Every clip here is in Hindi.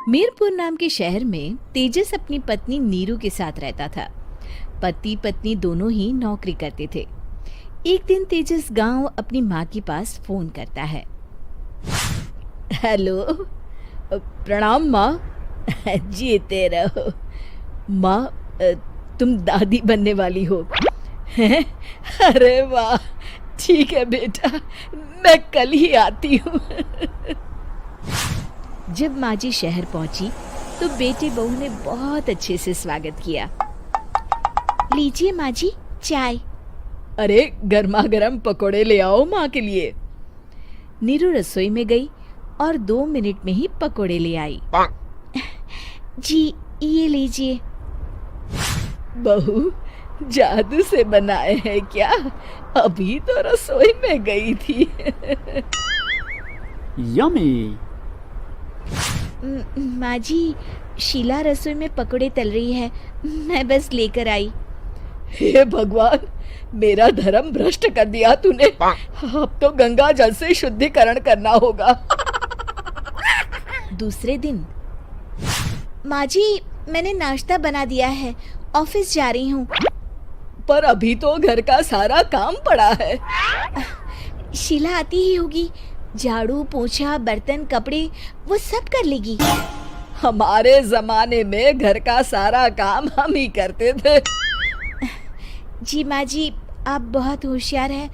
मीरपुर नाम के शहर में तेजस अपनी पत्नी नीरू के साथ रहता था। पति पत्नी दोनों ही नौकरी करते थे। एक दिन तेजस गांव अपनी माँ के पास फोन करता है। हेलो, प्रणाम माँ। जीते रहो माँ, तुम दादी बनने वाली हो हैं? अरे वाह, ठीक है बेटा, मैं कल ही आती हूँ। जब माँ जी शहर पहुंची तो बेटे बहू ने बहुत अच्छे से स्वागत किया। लीजिए माँ जी, चाय। अरे गर्मा गर्म पकोड़े ले आओ माँ के लिए। नीरू रसोई में गई और 2 मिनट में ही पकोड़े ले आई। जी ये लीजिए। बहू जादू से बनाए हैं क्या? अभी तो रसोई में गई थी। यम्मी। माँ जी, शीला रसोई में पकोड़े तल रही है, मैं बस लेकर आई। हे भगवान, मेरा धर्म भ्रष्ट कर दिया तूने। अब तो गंगा जल से शुद्धिकरण करना होगा। दूसरे दिन, माँ जी मैंने नाश्ता बना दिया है, ऑफिस जा रही हूँ। पर अभी तो घर का सारा काम पड़ा है। शीला आती ही होगी, झाड़ू पोछा बर्तन कपड़े वो सब कर लेगी। हमारे जमाने में घर का सारा काम हम ही करते थे। जी माँ जी, आप बहुत होशियार हैं,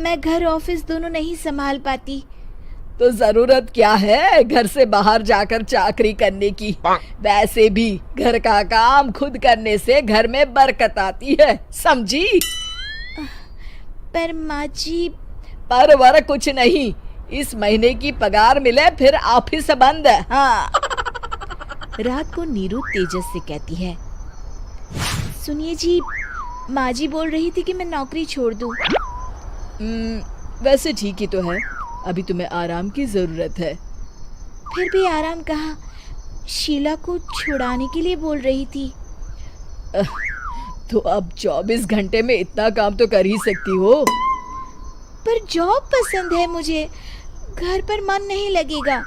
मैं घर ऑफिस दोनों नहीं संभाल पाती। तो जरूरत क्या है घर से बाहर जाकर चाकरी करने की? वैसे भी घर का काम खुद करने से घर में बरकत आती है, समझी? पर माँ जी। पर वर कुछ नहीं, इस महीने की पगार मिले फिर ऑफिस बंद। हाँ। रात को नीरू तेजस से कहती है, सुनिए जी, माँ जी बोल रही थी कि मैं नौकरी छोड़ दूं। वैसे ठीक ही तो है, अभी तुम्हें आराम की जरूरत है। फिर भी आराम कहाँ, शीला को छुड़ाने के लिए बोल रही थी। तो अब 24 घंटे में इतना काम तो कर ही सकती हो। पर जॉब पसंद है मुझे, घर पर मन नहीं लगेगा।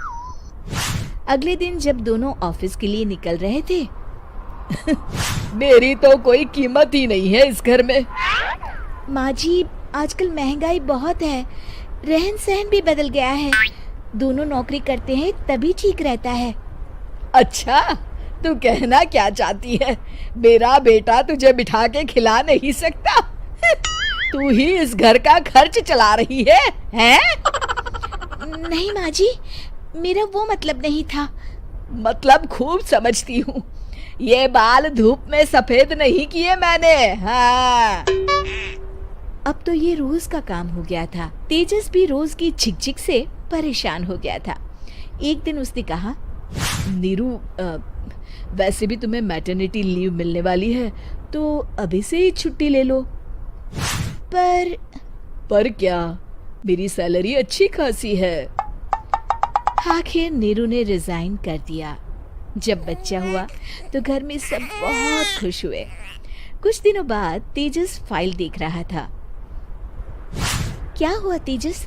अगले दिन जब दोनों ऑफिस के लिए निकल रहे थे, मेरी तो कोई कीमत ही नहीं है इस घर में। माँ जी, आजकल महंगाई बहुत है, रहन सहन भी बदल गया है, दोनों नौकरी करते हैं तभी ठीक रहता है। अच्छा, तू कहना क्या चाहती है? मेरा बेटा तुझे बिठा के खिला नहीं सकता? तू ही इस घर का खर्च चला रही है, हैं? नहीं माँ जी, मेरा वो मतलब नहीं था। मतलब खूब समझती हूँ, ये बाल धूप में सफेद नहीं किए मैंने। हाँ। अब तो ये रोज का काम हो गया था। तेजस भी रोज की झिकझिक से परेशान हो गया था। एक दिन उसने कहा, नीरू, वैसे भी तुम्हें मैटरनिटी लीव मिलने वाली है, तो अभी से ही छुट्टी ले लो। पर क्या, मेरी सैलरी अच्छी खासी है। आखिर नीरू ने रिजाइन कर दिया। जब बच्चा हुआ तो घर में सब बहुत खुश हुए। कुछ दिनों बाद तेजस फाइल देख रहा था। क्या हुआ तेजस,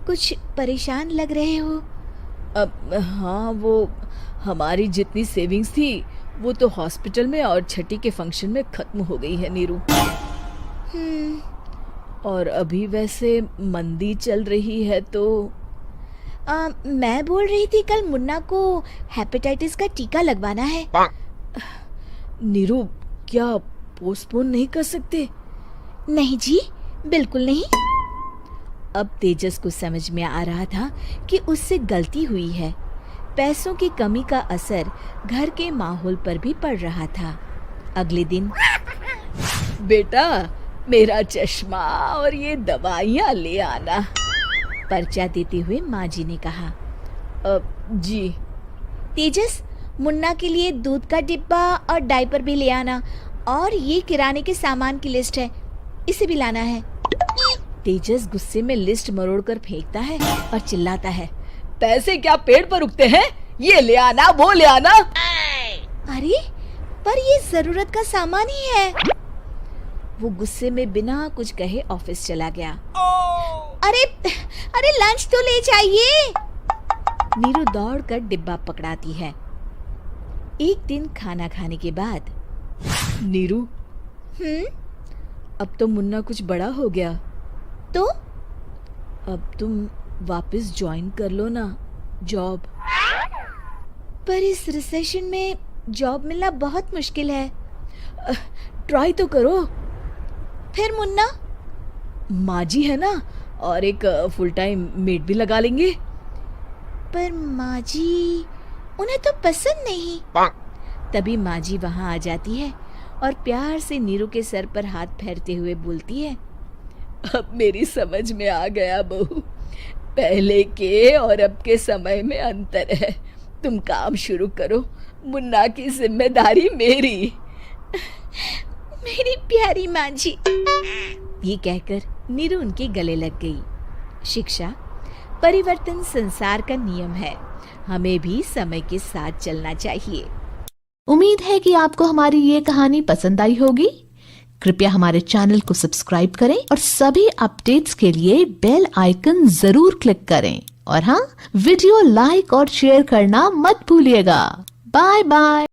कुछ परेशान लग रहे हो? हाँ, वो हमारी जितनी सेविंग्स थी वो तो हॉस्पिटल में और छठी के फंक्शन में खत्म हो गई है नीरू। और अभी वैसे मंदी चल रही है तो मैं बोल रही थी कल मुन्ना को हेपेटाइटिस का टीका लगवाना है। नीरू, क्या पोस्टपोन नहीं कर सकते? नहीं जी, बिल्कुल नहीं। अब तेजस को समझ में आ रहा था कि उससे गलती हुई है। पैसों की कमी का असर घर के माहौल पर भी पड़ रहा था। अगले दिन, बेटा मेरा चश्मा और ये दवाइयाँ ले आना, पर्चा देते हुए माँ जी ने कहा। जी। तेजस, मुन्ना के लिए दूध का डिब्बा और डायपर भी ले आना, और ये किराने के सामान की लिस्ट है, इसे भी लाना है। तेजस गुस्से में लिस्ट मरोड़कर फेंकता है और चिल्लाता है, पैसे क्या पेड़ पर उगते हैं? ये ले आना, वो ले आना। अरे पर ये जरूरत का सामान ही है। वो गुस्से में बिना कुछ कहे ऑफिस चला गया। अरे लंच तो ले जाइए। नीरू दौड़कर डिब्बा पकड़ाती है। एक दिन खाना खाने के बाद, नीरू, अब तो मुन्ना कुछ बड़ा हो गया, तो अब तुम वापस ज्वाइन कर लो ना जॉब। पर इस रिसेशन में जॉब मिलना बहुत मुश्किल है। ट्राई तो करो। फिर मुन्ना, माँ जी है ना, और एक फुल टाइम मेड भी लगा लेंगे। पर माँ जी, उन्हें तो पसंद नहीं। तभी माँ जी वहाँ आ जाती है और प्यार से नीरू के सर पर हाथ फेरते हुए बोलती है, अब मेरी समझ में आ गया बहू, पहले के और अब के समय में अंतर है। तुम काम शुरू करो, मुन्ना की जिम्मेदारी मेरी। मेरी प्यारी माँ जी। ये कहकर नीरू उनके गले लग गई। शिक्षा, परिवर्तन संसार का नियम है, हमें भी समय के साथ चलना चाहिए। उम्मीद है कि आपको हमारी ये कहानी पसंद आई होगी। कृपया हमारे चैनल को सब्सक्राइब करें और सभी अपडेट्स के लिए बेल आइकन जरूर क्लिक करें। और हाँ, वीडियो लाइक और शेयर करना मत भूलिएगा। Bye bye.